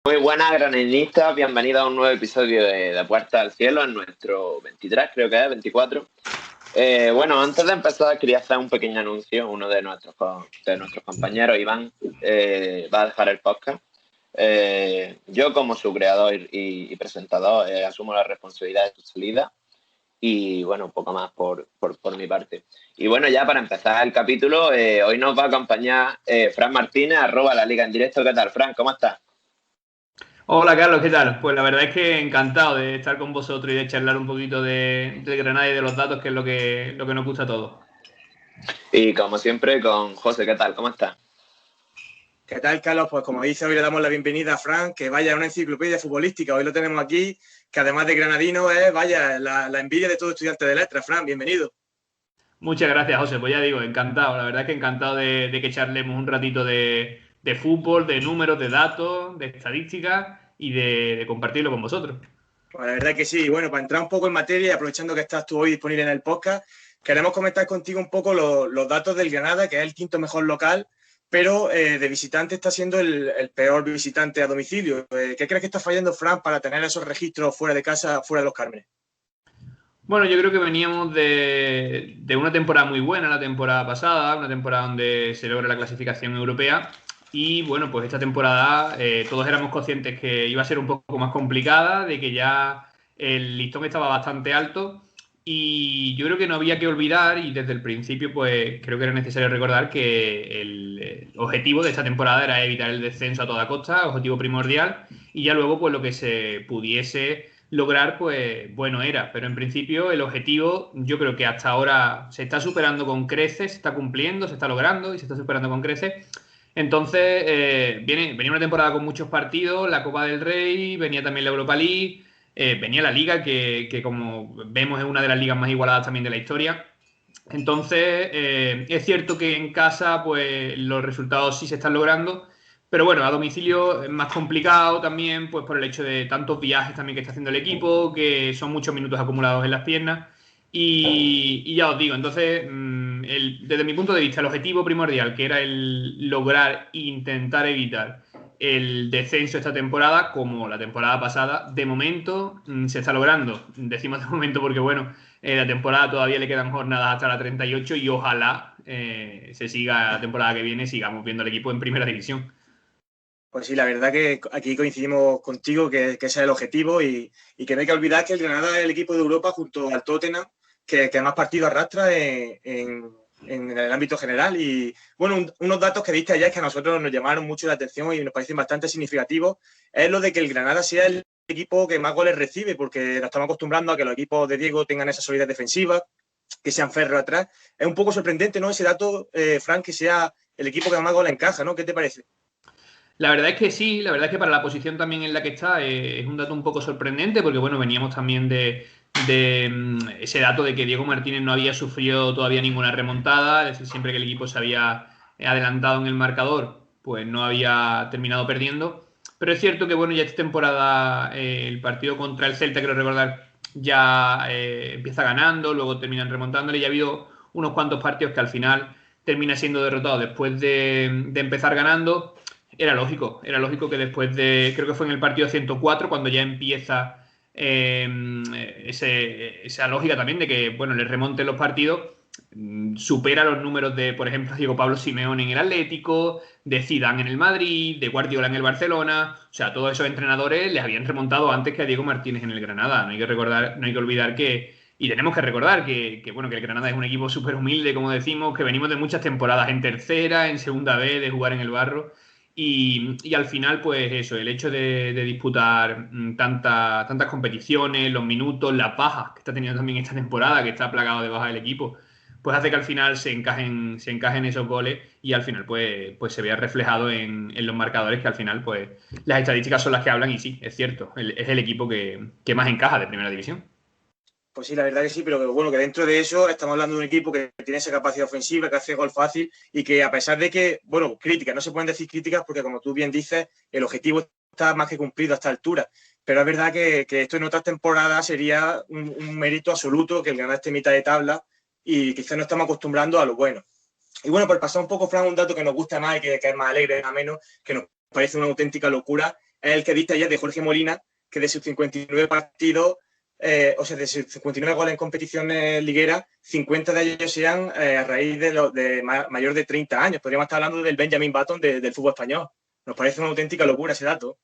Muy buenas, graninistas. Bienvenidos a un nuevo episodio de Puerta al Cielo, en nuestro 23, creo que es, 24. Bueno, antes de empezar quería hacer un pequeño anuncio. Uno de nuestros compañeros, Iván, va a dejar el podcast. Yo, como su creador y presentador, asumo la responsabilidad de su salida. Y bueno, un poco más por mi parte. Y bueno, ya para empezar el capítulo, hoy nos va a acompañar Fran Martínez, @La Liga en Directo. ¿Qué tal, Fran? ¿Cómo estás? Hola Carlos, ¿qué tal? Pues la verdad es que encantado de estar con vosotros y de charlar un poquito de Granada y de los datos, que es lo que nos gusta a todos. Y como siempre, con José. ¿Qué tal? ¿Cómo estás? ¿Qué tal, Carlos? Pues como dice, hoy le damos la bienvenida a Fran, que vaya, una enciclopedia futbolística. Hoy lo tenemos aquí, que además de granadino es, vaya, la envidia de todo estudiante de letras. Fran, bienvenido. Muchas gracias, José. Pues ya digo, encantado. La verdad es que encantado de que charlemos un ratito de fútbol, de números, de datos, de estadísticas y de compartirlo con vosotros. Pues la verdad que sí. Bueno, para entrar un poco en materia y aprovechando que estás tú hoy disponible en el podcast, queremos comentar contigo un poco los datos del Granada, que es el quinto mejor local, pero de visitante está siendo el peor visitante a domicilio. ¿Qué crees que está fallando, Fran, para tener esos registros fuera de casa, fuera de los Cármenes? Bueno, yo creo que veníamos de una temporada muy buena la temporada pasada, una temporada donde se logra la clasificación europea. Y bueno, pues esta temporada todos éramos conscientes que iba a ser un poco más complicada, de que ya el listón estaba bastante alto. Y yo creo que no había que olvidar, y desde el principio pues creo que era necesario recordar que el objetivo de esta temporada era evitar el descenso a toda costa, objetivo primordial, y ya luego pues lo que se pudiese lograr, pues bueno era. Pero en principio el objetivo yo creo que hasta ahora se está superando con creces, se está cumpliendo, se está logrando y se está superando con creces. Entonces venía una temporada con muchos partidos, la Copa del Rey, venía también la Europa League, venía la Liga, que como vemos es una de las ligas más igualadas también de la historia. Entonces, es cierto que en casa pues los resultados sí se están logrando, pero bueno, a domicilio es más complicado también, pues por el hecho de tantos viajes también que está haciendo el equipo, que son muchos minutos acumulados en las piernas. Y ya os digo, entonces, desde mi punto de vista, el objetivo primordial, que era el lograr e intentar evitar el descenso esta temporada, como la temporada pasada, de momento se está logrando. Decimos de momento porque, bueno, la temporada todavía le quedan jornadas hasta la 38 y ojalá se siga la temporada que viene, sigamos viendo al equipo en primera división. Pues sí, la verdad que aquí coincidimos contigo que ese es el objetivo y que no hay que olvidar que el Granada es el equipo de Europa junto al Tottenham que más partidos arrastra en el ámbito general. Y bueno, unos datos que diste ayer que a nosotros nos llamaron mucho la atención y nos parecen bastante significativos es lo de que el Granada sea el equipo que más goles recibe, porque nos estamos acostumbrando a que los equipos de Diego tengan esa solidez defensiva, que sean férreos atrás. Es un poco sorprendente, ¿no? Ese dato, Frank, que sea el equipo que más goles encaja, ¿no? ¿Qué te parece? La verdad es que sí, la verdad es que para la posición también en la que está es un dato un poco sorprendente, porque bueno, veníamos también de ese dato de que Diego Martínez no había sufrido todavía ninguna remontada, es decir, siempre que el equipo se había adelantado en el marcador, pues no había terminado perdiendo. Pero es cierto que bueno, ya esta temporada el partido contra el Celta, quiero recordar, ya empieza ganando, luego terminan remontándole, y ha habido unos cuantos partidos que al final termina siendo derrotado después de empezar ganando. Era lógico que después creo que fue en el partido 104, cuando ya empieza esa lógica también de que, bueno, le remonten los partidos, supera los números de, por ejemplo, Diego Pablo Simeone en el Atlético, de Zidane en el Madrid, de Guardiola en el Barcelona. O sea, todos esos entrenadores les habían remontado antes que a Diego Martínez en el Granada. No hay que recordar, no hay que olvidar que, y tenemos que recordar bueno, que el Granada es un equipo súper humilde, como decimos, que venimos de muchas temporadas en tercera, en segunda B, de jugar en el barro. Y al final, pues eso, el hecho de disputar tantas competiciones, los minutos, las bajas que está teniendo también esta temporada, que está plagado de bajas el equipo, pues hace que al final se encajen esos goles y al final pues se vea reflejado en los marcadores, que al final pues las estadísticas son las que hablan. Y sí, es cierto, es el equipo que más encaja de primera división. Pues sí, la verdad que sí, pero bueno, que dentro de eso estamos hablando de un equipo que tiene esa capacidad ofensiva, que hace gol fácil y que a pesar de que, bueno, críticas, no se pueden decir críticas porque como tú bien dices, el objetivo está más que cumplido a esta altura. Pero es verdad que esto en otras temporadas sería un mérito absoluto que el ganar este mitad de tabla, y quizás no estamos acostumbrando a lo bueno. Y bueno, por pasar un poco, Fran, un dato que nos gusta más y que es más alegre, más menos, que nos parece una auténtica locura, es el que diste ayer de Jorge Molina, que de sus 59 partidos, o sea, de sus 59 goles en competiciones ligueras, 50 de ellos sean a raíz de mayor de 30 años. Podríamos estar hablando del Benjamin Button del fútbol español. Nos parece una auténtica locura ese dato.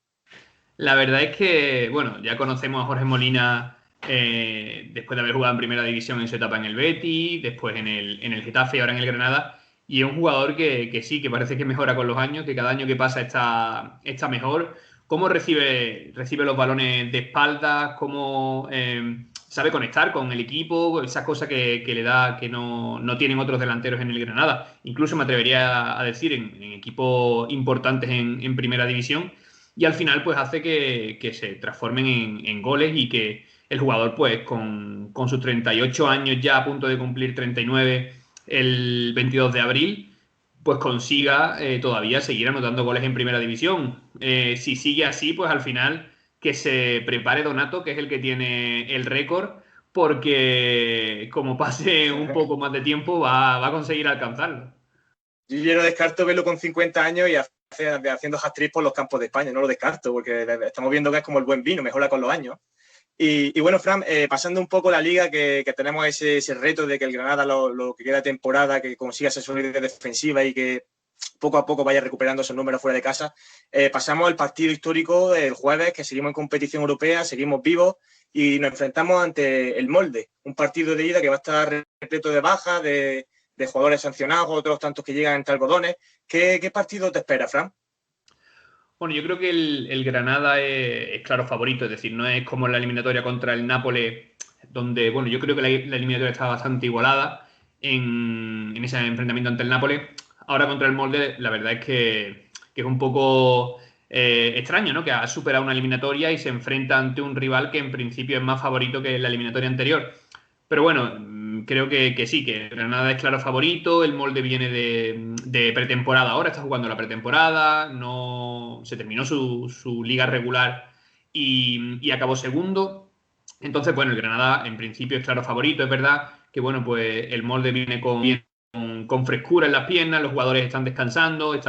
La verdad es que, bueno, ya conocemos a Jorge Molina después de haber jugado en Primera División en su etapa en el Betis, después en el Getafe y ahora en el Granada. Y es un jugador que sí, que parece que mejora con los años, que cada año que pasa está mejor. ¿Cómo recibe los balones de espaldas? ¿Cómo sabe conectar con el equipo? Esa cosa que le da que no tienen otros delanteros en el Granada. Incluso me atrevería a decir en equipos importantes en Primera División. Y al final pues hace que se transformen en goles y que el jugador pues con sus 38 años ya a punto de cumplir 39 el 22 de abril pues consiga todavía seguir anotando goles en primera división. Si sigue así pues al final que se prepare Donato, que es el que tiene el récord, porque como pase un poco más de tiempo va a conseguir alcanzarlo. Yo no descarto verlo con 50 años y haciendo hat-trick por los campos de España, no lo descarto, porque estamos viendo que es como el buen vino, mejora con los años. Y bueno, Fran, pasando un poco la liga, que tenemos ese reto de que el Granada, lo que queda de temporada, que consiga esa solidez defensiva y que poco a poco vaya recuperando esos números fuera de casa. Pasamos al partido histórico del jueves, que seguimos en competición europea, seguimos vivos y nos enfrentamos ante el Molde, un partido de ida que va a estar repleto de bajas, de jugadores sancionados, otros tantos que llegan entre algodones. ¿Qué partido te espera, Fran? Bueno, yo creo que el Granada es claro favorito, es decir, no es como la eliminatoria contra el Nápoles, donde, bueno, yo creo que la eliminatoria estaba bastante igualada en ese enfrentamiento ante el Nápoles. Ahora contra el Molde, la verdad es que es un poco extraño, ¿no? Que ha superado una eliminatoria y se enfrenta ante un rival que en principio es más favorito que la eliminatoria anterior. Pero bueno, creo que sí, que Granada es claro favorito, el Molde viene de pretemporada ahora, está jugando la pretemporada, no se terminó su liga regular y acabó segundo. Entonces, bueno, el Granada en principio es claro favorito, es verdad que bueno, pues el Molde viene con frescura en las piernas, los jugadores están descansando,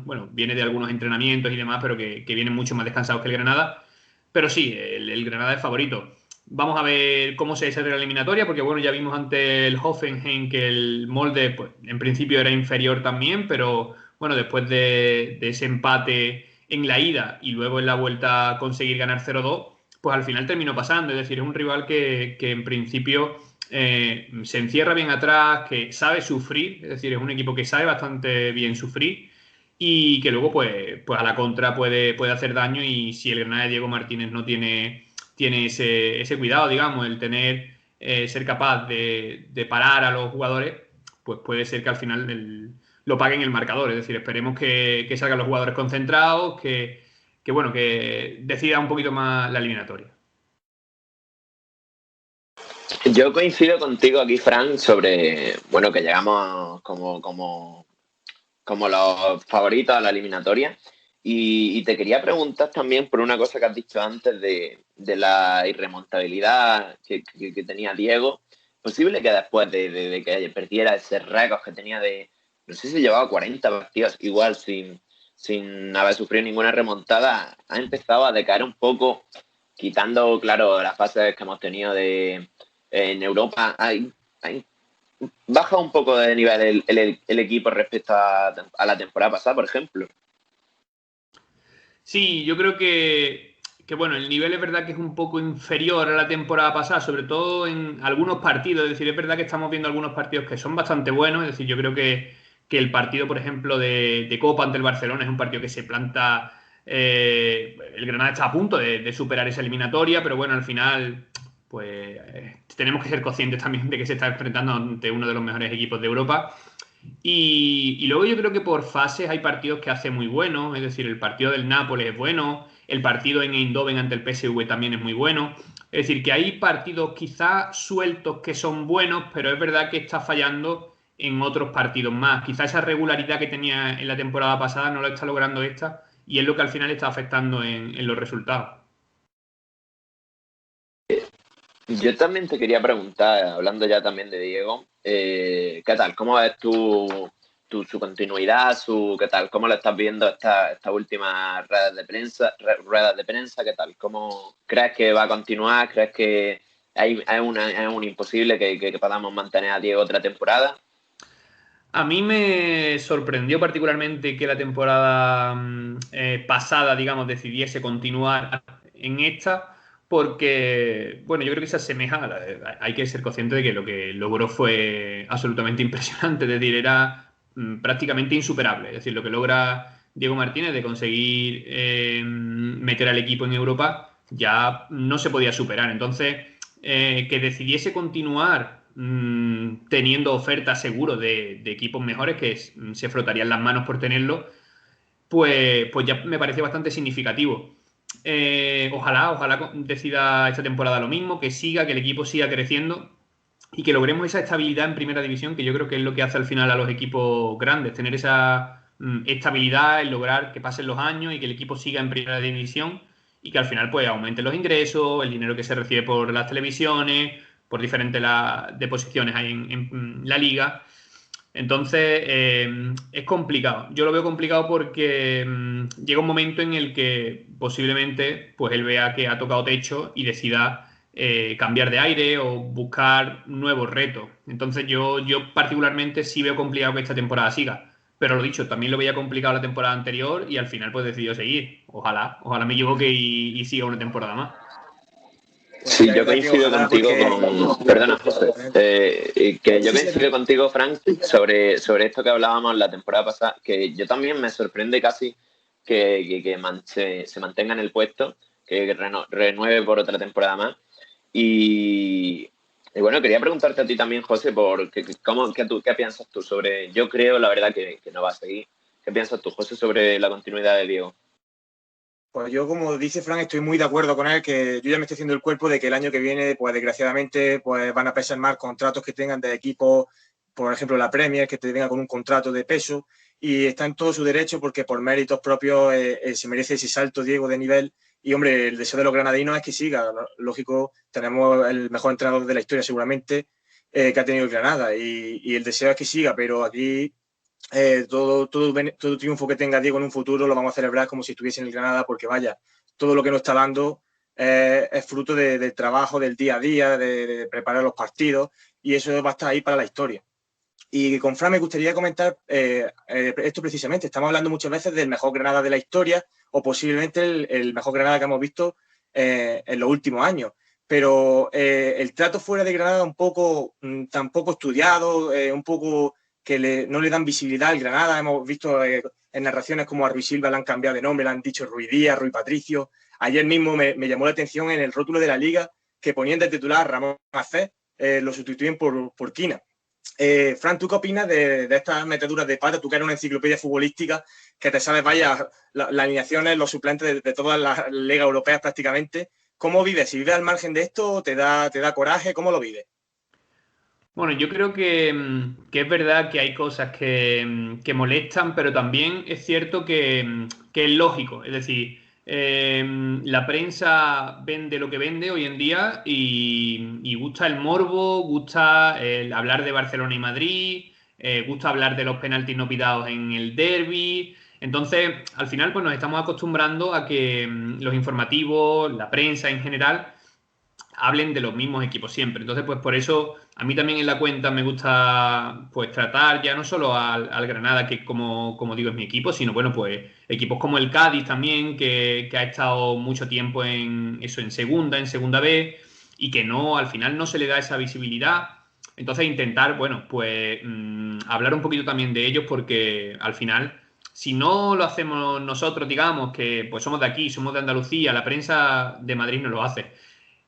bueno, viene de algunos entrenamientos y demás, pero que vienen mucho más descansados que el Granada. Pero sí, el Granada es favorito. Vamos a ver cómo se desarrolla la eliminatoria, porque bueno, ya vimos ante el Hoffenheim que el Molde, pues, en principio era inferior también, pero bueno, después de ese empate en la ida y luego en la vuelta conseguir ganar 0-2, pues al final terminó pasando. Es decir, es un rival que en principio se encierra bien atrás, que sabe sufrir, es decir, es un equipo que sabe bastante bien sufrir y que luego pues a la contra puede hacer daño y si el Granada de Diego Martínez no tiene ese cuidado, digamos, el ser capaz de parar a los jugadores, pues puede ser que al final lo paguen el marcador. Es decir, esperemos que salgan los jugadores concentrados, bueno, que decida un poquito más la eliminatoria. Yo coincido contigo aquí, Fran, sobre, bueno, que llegamos como los favoritos a la eliminatoria. Y te quería preguntar también por una cosa que has dicho antes de la irremontabilidad que tenía Diego. ¿Posible que después de que perdiera ese récord que tenía no sé si llevaba 40 partidos, igual sin haber sufrido ninguna remontada, ha empezado a decaer un poco, quitando, claro, las fases que hemos tenido en Europa? Hay baja un poco de nivel el equipo respecto a la temporada pasada, por ejemplo. Sí, yo creo que bueno, el nivel es verdad que es un poco inferior a la temporada pasada, sobre todo en algunos partidos. Es decir, es verdad que estamos viendo algunos partidos que son bastante buenos. Es decir, yo creo que el partido, por ejemplo, de Copa ante el Barcelona es un partido que se planta. El Granada está a punto de superar esa eliminatoria, pero bueno, al final, pues tenemos que ser conscientes también de que se está enfrentando ante uno de los mejores equipos de Europa. Y luego yo creo que por fases hay partidos que hace muy buenos, es decir, el partido del Nápoles es bueno, el partido en Eindhoven ante el PSV también es muy bueno. Es decir, que hay partidos quizá sueltos que son buenos, pero es verdad que está fallando en otros partidos más. Quizá esa regularidad que tenía en la temporada pasada no lo está logrando esta y es lo que al final está afectando en los resultados. Yo también te quería preguntar, hablando ya también de Diego, ¿qué tal? ¿Cómo ves su continuidad? ¿Qué tal? ¿Cómo lo estás viendo estas últimas ruedas de prensa? ¿Qué tal? ¿Cómo crees que va a continuar? ¿Crees que es un imposible que podamos mantener a Diego otra temporada? A mí me sorprendió particularmente que la temporada pasada, digamos, decidiese continuar en esta, porque, bueno, yo creo que se asemeja, hay que ser consciente de que lo que logró fue absolutamente impresionante, es decir, era prácticamente insuperable, es decir, lo que logra Diego Martínez de conseguir meter al equipo en Europa ya no se podía superar. Entonces, que decidiese continuar teniendo ofertas seguro de equipos mejores que se frotarían las manos por tenerlo, pues ya me pareció bastante significativo. Ojalá decida esta temporada lo mismo, que siga, que el equipo siga creciendo y que logremos esa estabilidad en primera división, que yo creo que es lo que hace al final a los equipos grandes, tener esa estabilidad, en lograr que pasen los años y que el equipo siga en primera división y que al final pues aumenten los ingresos, el dinero que se recibe por las televisiones, por diferentes deposiciones hay en la liga. Entonces, es complicado. Yo lo veo complicado porque llega un momento en el que posiblemente pues él vea que ha tocado techo y decida cambiar de aire o buscar nuevos retos. Entonces, yo particularmente sí veo complicado que esta temporada siga. Pero lo dicho, también lo veía complicado la temporada anterior y al final pues decidió seguir. Ojalá me equivoque y siga una temporada más. Sí, yo coincido contigo Perdona, José. Yo coincido contigo, Frank, sobre esto que hablábamos la temporada pasada, que yo también me sorprende casi que se mantenga en el puesto, que renueve por otra temporada más. Y bueno, quería preguntarte a ti también, José, ¿qué piensas tú sobre...? Yo creo, la verdad, que no va a seguir. ¿Qué piensas tú, José, sobre la continuidad de Diego? Pues yo, como dice Fran, estoy muy de acuerdo con él, que yo ya me estoy haciendo el cuerpo de que el año que viene, pues desgraciadamente, pues van a pesar más contratos que tengan de equipos, por ejemplo, la Premier, que te venga con un contrato de peso, y está en todo su derecho porque por méritos propios se merece ese salto, Diego, de nivel. Y, hombre, el deseo de los granadinos es que siga. Lógico, tenemos el mejor entrenador de la historia seguramente que ha tenido el Granada, y el deseo es que siga, pero aquí... todo triunfo que tenga Diego en un futuro lo vamos a celebrar como si estuviese en el Granada, porque vaya, todo lo que nos está dando es fruto del trabajo, del día a día, de preparar los partidos, y eso va a estar ahí para la historia. Y con Fran me gustaría comentar esto precisamente. Estamos hablando muchas veces del mejor Granada de la historia, o posiblemente el mejor Granada que hemos visto en los últimos años. Pero el trato fuera de Granada un poco tan poco estudiado, un poco que no le dan visibilidad al Granada. Hemos visto en narraciones como a Rui Silva le han cambiado de nombre, le han dicho Rui Díaz, Rui Patricio. Ayer mismo me llamó la atención en el rótulo de la Liga que ponían de titular a Ramón Macé, lo sustituyen por Quina. Fran, ¿tú qué opinas de estas meteduras de pata? Tú que eres una enciclopedia futbolística, que te sabes, vaya, las alineaciones, los suplentes de todas las ligas europeas prácticamente. ¿Cómo vives? Si vives al margen de esto, ¿te da coraje? ¿Cómo lo vives? Bueno, yo creo que es verdad que hay cosas que molestan, pero también es cierto que es lógico. Es decir, la prensa vende lo que vende hoy en día y gusta el morbo, gusta el hablar de Barcelona y Madrid, gusta hablar de los penaltis no pitados en el derbi. Entonces, al final, pues nos estamos acostumbrando a que los informativos, la prensa en general, hablen de los mismos equipos siempre. Entonces, pues por eso a mí también en la cuenta me gusta pues tratar ya no solo al Granada, que como digo es mi equipo, sino bueno, pues equipos como el Cádiz también, que ha estado mucho tiempo en segunda B, y que no, al final no se le da esa visibilidad. Entonces intentar, bueno, pues hablar un poquito también de ellos, porque al final, si no lo hacemos nosotros, digamos, que pues somos de aquí, somos de Andalucía, la prensa de Madrid no lo hace.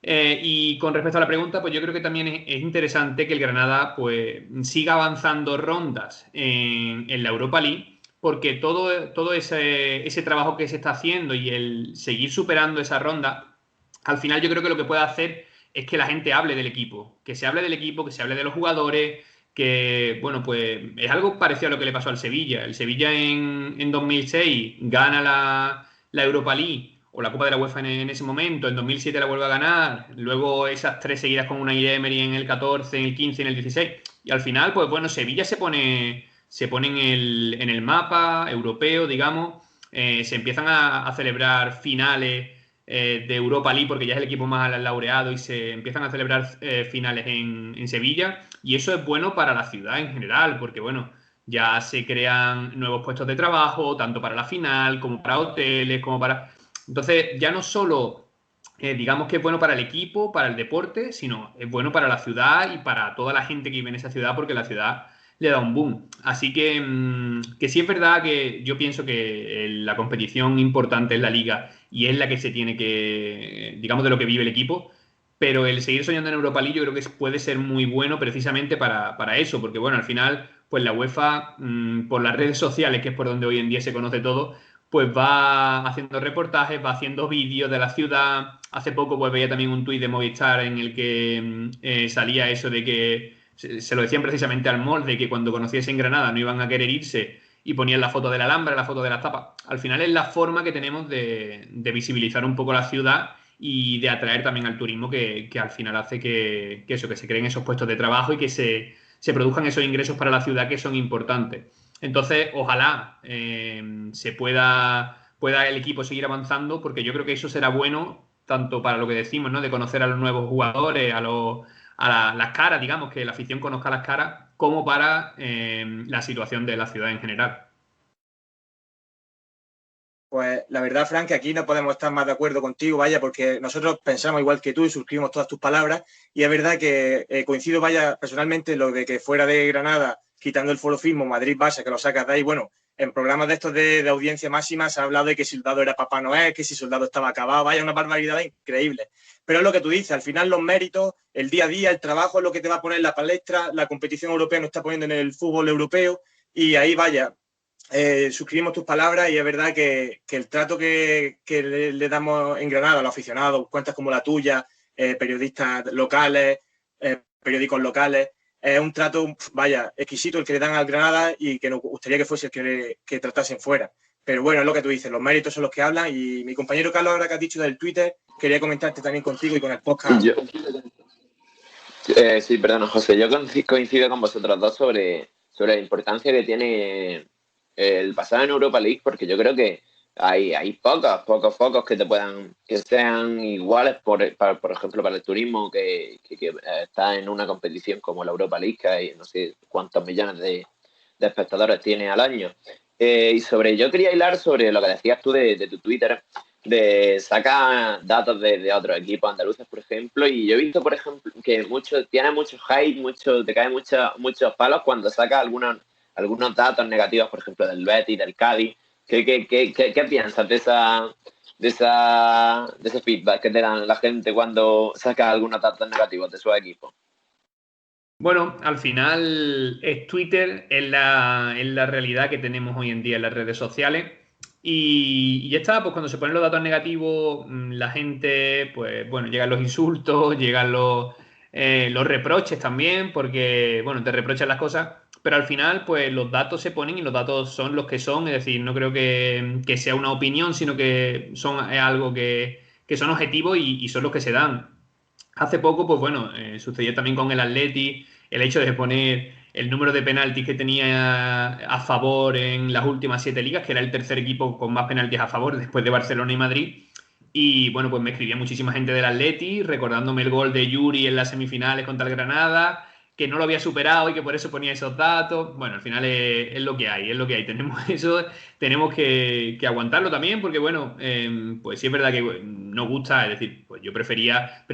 Y con respecto a la pregunta, pues yo creo que también es interesante que el Granada pues siga avanzando rondas en la Europa League, porque todo ese trabajo que se está haciendo y el seguir superando esa ronda, al final yo creo que lo que puede hacer es que la gente hable del equipo, que se hable del equipo, que se hable de los jugadores, que, bueno, pues es algo parecido a lo que le pasó al Sevilla. El Sevilla en 2006 gana la Europa League o la Copa de la UEFA en ese momento, en 2007 la vuelve a ganar, luego esas 3 seguidas con Unai Emery en el 14, en el 15 y en el 16, Y al final, pues bueno, Sevilla se pone en el mapa europeo, digamos. Se empiezan a celebrar finales de Europa League porque ya es el equipo más laureado y se empiezan a celebrar finales en Sevilla. Y eso es bueno para la ciudad en general, porque bueno, ya se crean nuevos puestos de trabajo, tanto para la final como para hoteles, como para... Entonces, ya no solo digamos que es bueno para el equipo, para el deporte, sino es bueno para la ciudad y para toda la gente que vive en esa ciudad porque la ciudad le da un boom. Así que sí es verdad que yo pienso que la competición importante es la liga y es la que se tiene que, digamos, de lo que vive el equipo, pero el seguir soñando en Europa League yo creo que puede ser muy bueno precisamente para eso, porque bueno, al final, pues la UEFA, por las redes sociales, que es por donde hoy en día se conoce todo, pues va haciendo reportajes, va haciendo vídeos de la ciudad. Hace poco pues veía también un tuit de Movistar en el que salía eso de que se lo decían precisamente al MOL, de que cuando conociesen Granada no iban a querer irse y ponían la foto de la Alhambra, la foto de las tapas. Al final es la forma que tenemos de visibilizar un poco la ciudad y de atraer también al turismo que al final hace que eso, que se creen esos puestos de trabajo y que se produzcan esos ingresos para la ciudad que son importantes. Entonces, ojalá pueda el equipo seguir avanzando, porque yo creo que eso será bueno tanto para lo que decimos, ¿no? De conocer a los nuevos jugadores, las caras, digamos, que la afición conozca las caras, como para la situación de la ciudad en general. Pues la verdad, Frank, que aquí no podemos estar más de acuerdo contigo, vaya, porque nosotros pensamos igual que tú y suscribimos todas tus palabras. Y es verdad que coincido, vaya, personalmente, lo de que fuera de Granada, quitando el forofismo, Madrid-Barça, que lo sacas de ahí, bueno, en programas de estos de audiencia máxima se ha hablado de que si Soldado era Papá Noel, que si Soldado estaba acabado, vaya, una barbaridad increíble. Pero es lo que tú dices, al final los méritos, el día a día, el trabajo es lo que te va a poner en la palestra, la competición europea nos está poniendo en el fútbol europeo y ahí, vaya, suscribimos tus palabras y es verdad que el trato que le damos en Granada a los aficionados, cuentas como la tuya, periodistas locales, periódicos locales, es un trato, vaya, exquisito el que le dan al Granada y que nos gustaría que fuese el que tratasen fuera. Pero bueno, es lo que tú dices, los méritos son los que hablan y mi compañero Carlos, ahora que has dicho del Twitter, quería comentarte también contigo y con el podcast. Sí, perdón, José, yo coincido con vosotros dos sobre la importancia que tiene el pasar en Europa League, porque yo creo que hay pocos focos que sean iguales, por ejemplo, para el turismo, que está en una competición como la Europa League, que hay no sé cuántos millones de espectadores tiene al año. Yo quería hilar sobre lo que decías tú de tu Twitter, de sacar datos de otros equipos andaluces, por ejemplo, y yo he visto, por ejemplo, que tiene mucho hype, te caen muchos palos cuando sacas algunos datos negativos, por ejemplo, del Betis, del Cádiz. ¿Qué piensas de ese feedback que te dan la gente cuando saca algunos datos negativos de su equipo? Bueno, al final es Twitter, es la realidad que tenemos hoy en día en las redes sociales. Y ya está, pues cuando se ponen los datos negativos, la gente, pues bueno, llegan los insultos, llegan los reproches también, porque, bueno, te reprochan las cosas, pero al final, pues los datos se ponen y los datos son los que son, es decir, no creo que sea una opinión, sino que es algo que son objetivos y son los que se dan. Hace poco, pues bueno, sucedió también con el Atleti, el hecho de poner el número de penaltis que tenía a favor en las últimas 7 ligas, que era el tercer equipo con más penaltis a favor después de Barcelona y Madrid. Y bueno, pues me escribía muchísima gente del Atleti, recordándome el gol de Yuri en las semifinales contra el Granada, que no lo había superado y que por eso ponía esos datos. Bueno, al final es lo que hay, es lo que hay. Tenemos eso, tenemos que aguantarlo también, porque bueno, pues sí es verdad que nos gusta, es decir, pues yo preferiría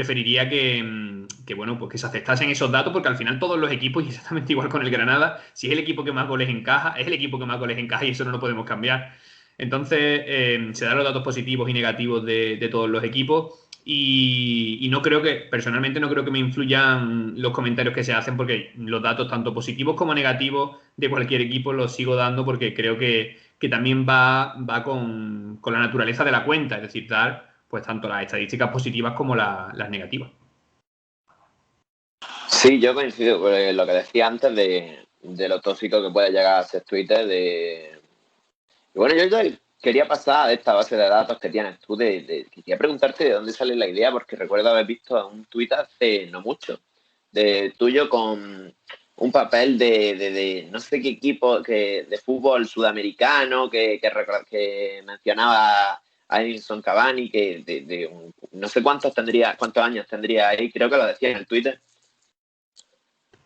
bueno, pues que se aceptasen esos datos, porque al final todos los equipos, y exactamente igual con el Granada, si es el equipo que más goles encaja, es el equipo que más goles encaja y eso no lo podemos cambiar. Entonces, se dan los datos positivos y negativos de todos los equipos. Y no creo personalmente no creo que me influyan los comentarios que se hacen, porque los datos tanto positivos como negativos de cualquier equipo los sigo dando, porque creo que también va con la naturaleza de la cuenta, es decir, dar pues tanto las estadísticas positivas como las negativas. Sí, yo coincido con lo que decía antes de lo tóxico que puede llegar a ser Twitter. Y bueno, yo quería pasar a esta base de datos que tienes tú, quería preguntarte de dónde sale la idea, porque recuerdo haber visto un tuit hace no mucho, de tuyo con un papel de no sé qué equipo de fútbol sudamericano que mencionaba a Edinson Cavani, que no sé cuántos años tendría ahí, creo que lo decía en el Twitter.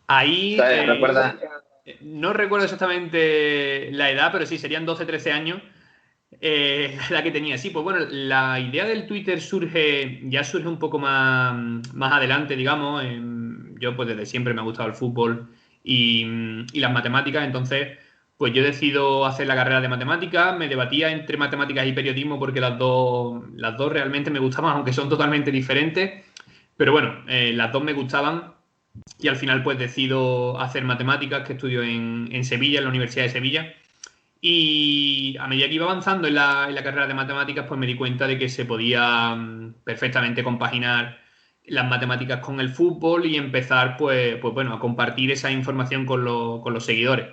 Ahí ¿Recuerdas? no recuerdo exactamente la edad, pero sí, serían 12, 13 años la edad que tenía. Sí, pues bueno, la idea del Twitter surge un poco más adelante, digamos. Yo pues desde siempre me ha gustado el fútbol y las matemáticas, entonces pues yo decido hacer la carrera de matemáticas, me debatía entre matemáticas y periodismo porque las dos realmente me gustaban, aunque son totalmente diferentes, pero bueno, las dos me gustaban y al final pues decido hacer matemáticas, que estudio en Sevilla, en la Universidad de Sevilla. Y a medida que iba avanzando en la carrera de matemáticas, pues me di cuenta de que se podía perfectamente compaginar las matemáticas con el fútbol y empezar, pues bueno, a compartir esa información con los seguidores.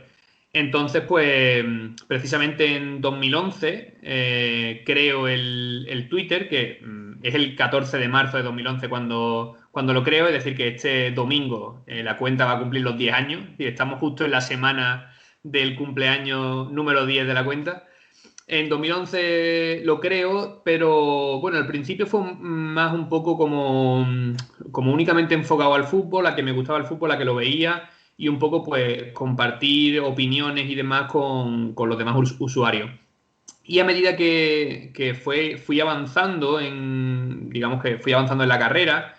Entonces, pues precisamente en 2011 creo el Twitter, que es el 14 de marzo de 2011 cuando lo creo, es decir, que este domingo la cuenta va a cumplir los 10 años y estamos justo en la semana del cumpleaños número 10 de la cuenta. En 2011 lo creo, pero bueno, al principio fue más un poco como únicamente enfocado al fútbol, a que me gustaba el fútbol, a que lo veía y un poco pues compartir opiniones y demás con los demás usuarios. Y a medida que fui avanzando digamos que fui avanzando en la carrera,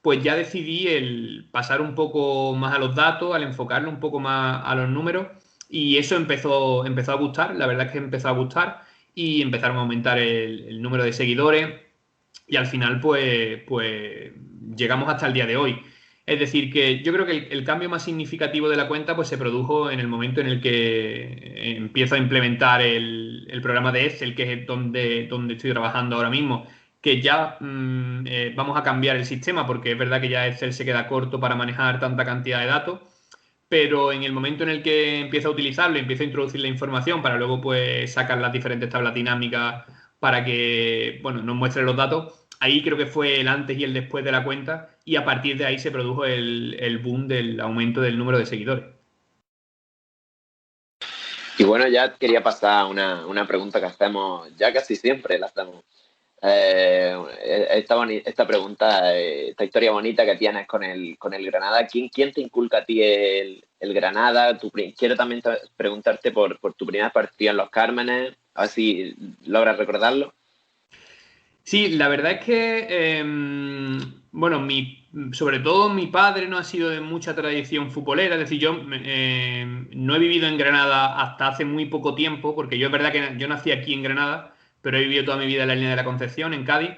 pues ya decidí el pasar un poco más a los datos, al enfocarlo un poco más a los números, y eso empezó a gustar, la verdad es que empezó a gustar, y empezaron a aumentar el número de seguidores, y al final pues llegamos hasta el día de hoy. Es decir, que yo creo que el cambio más significativo de la cuenta pues se produjo en el momento en el que empiezo a implementar el programa de Excel, que es donde estoy trabajando ahora mismo, que ya vamos a cambiar el sistema porque es verdad que ya Excel se queda corto para manejar tanta cantidad de datos, pero en el momento en el que empiezo a utilizarlo, empiezo a introducir la información para luego pues sacar las diferentes tablas dinámicas para que, bueno, nos muestre los datos. Ahí creo que fue el antes y el después de la cuenta y a partir de ahí se produjo el boom del aumento del número de seguidores. Y bueno, ya quería pasar a una pregunta que hacemos, ya casi siempre la hacemos. Esta pregunta, esta historia bonita que tienes con el Granada, ¿quién te inculca a ti el Granada? Quiero también preguntarte por tu primer partido en Los Cármenes, a ver si logras recordarlo. Sí, la verdad es que, bueno, sobre todo mi padre no ha sido de mucha tradición futbolera, es decir, yo no he vivido en Granada hasta hace muy poco tiempo, porque yo es verdad que yo nací aquí en Granada, pero he vivido toda mi vida en la línea de la Concepción, en Cádiz.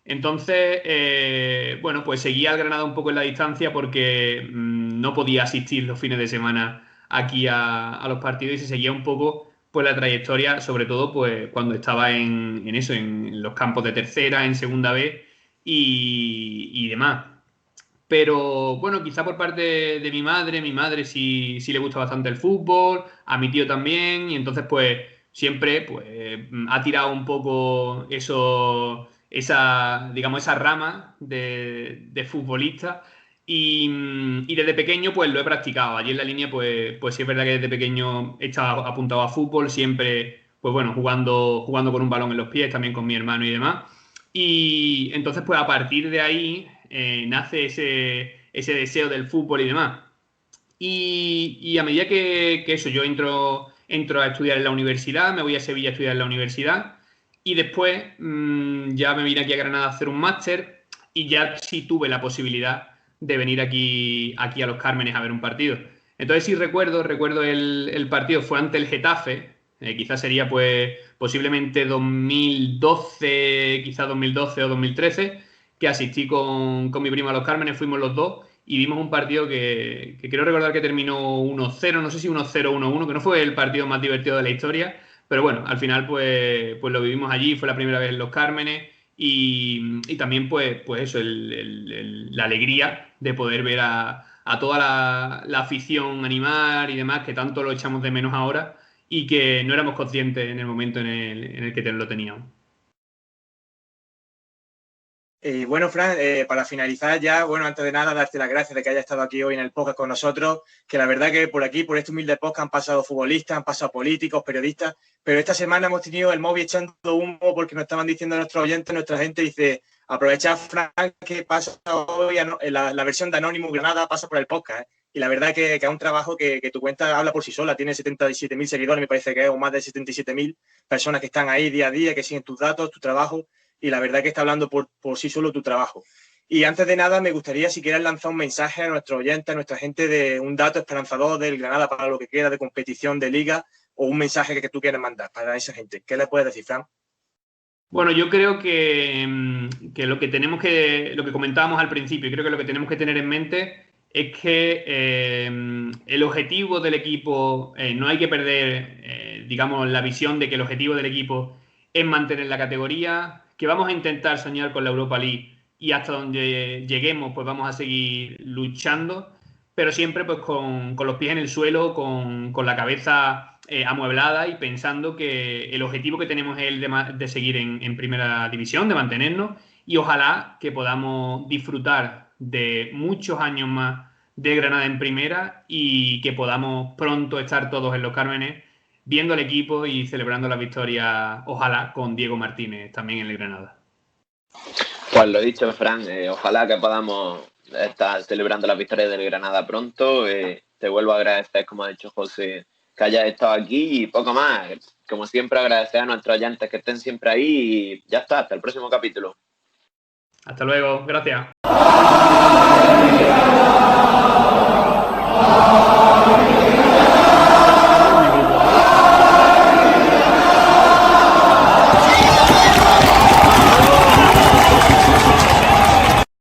Entonces, bueno, pues seguía al Granada un poco en la distancia porque no podía asistir los fines de semana aquí a los partidos y se seguía un poco pues la trayectoria, sobre todo pues cuando estaba en eso, en los campos de tercera, en segunda B y demás. Pero bueno, quizá por parte de mi madre sí le gusta bastante el fútbol, a mi tío también, y entonces pues siempre pues ha tirado un poco digamos, esa rama de futbolista. Y desde pequeño pues lo he practicado. Allí en la línea pues sí es verdad que desde pequeño he estado apuntado a fútbol, siempre pues bueno, jugando con un balón en los pies, también con mi hermano y demás. Y entonces pues a partir de ahí nace ese deseo del fútbol y demás. Y a medida que eso, yo entro a estudiar en la universidad, me voy a Sevilla a estudiar en la universidad y después ya me vine aquí a Granada a hacer un máster y ya sí tuve la posibilidad de venir aquí a Los Cármenes a ver un partido. Entonces sí recuerdo el partido, fue ante el Getafe, quizás sería pues posiblemente 2012, quizás 2012 o 2013, que asistí con mi primo a Los Cármenes, fuimos los dos y vimos un partido que creo recordar que terminó 1-0, no sé si 1-0 o 1-1, que no fue el partido más divertido de la historia, pero bueno, al final pues lo vivimos allí, fue la primera vez en Los Cármenes y también pues eso, la alegría de poder ver a toda la afición animar y demás, que tanto lo echamos de menos ahora y que no éramos conscientes en el momento en el que lo teníamos. Y bueno, Fran, para finalizar ya, bueno, antes de nada, darte las gracias de que hayas estado aquí hoy en el podcast con nosotros, que la verdad que por aquí, por este humilde podcast, han pasado futbolistas, han pasado políticos, periodistas, pero esta semana hemos tenido el móvil echando humo porque nos estaban diciendo nuestros oyentes, nuestra gente dice, aprovechad, Fran, que pasa hoy, la versión de Anonymous Granada pasa por el podcast, ¿eh? Y la verdad que es un trabajo que tu cuenta habla por sí sola, tiene 77.000 seguidores, me parece que es, o más de 77.000 personas que están ahí día a día, que siguen tus datos, tu trabajo, y la verdad que está hablando por sí solo tu trabajo. Y antes de nada, me gustaría si quieres lanzar un mensaje a nuestros oyentes, a nuestra gente, de un dato esperanzador del Granada para lo que queda de competición, de liga, o un mensaje que tú quieres mandar para esa gente. ¿Qué le puedes decir, Fran? Bueno, yo creo que lo que comentábamos al principio, y creo que lo que tenemos que tener en mente es que el objetivo del equipo, no hay que perder, digamos, la visión de que el objetivo del equipo es mantener la categoría, que vamos a intentar soñar con la Europa League y hasta donde lleguemos, pues vamos a seguir luchando, pero siempre pues con los pies en el suelo, con la cabeza amueblada y pensando que el objetivo que tenemos es el de seguir en primera división, de mantenernos, y ojalá que podamos disfrutar de muchos años más de Granada en primera y que podamos pronto estar todos en Los Cármenes viendo al equipo y celebrando la victoria, ojalá con Diego Martínez también en el Granada. Pues lo dicho, Fran, ojalá que podamos estar celebrando la victoria del Granada pronto. Te vuelvo a agradecer, como ha dicho José, que hayas estado aquí y poco más. Como siempre, agradecer a nuestros oyentes que estén siempre ahí y ya está, hasta el próximo capítulo. Hasta luego, gracias.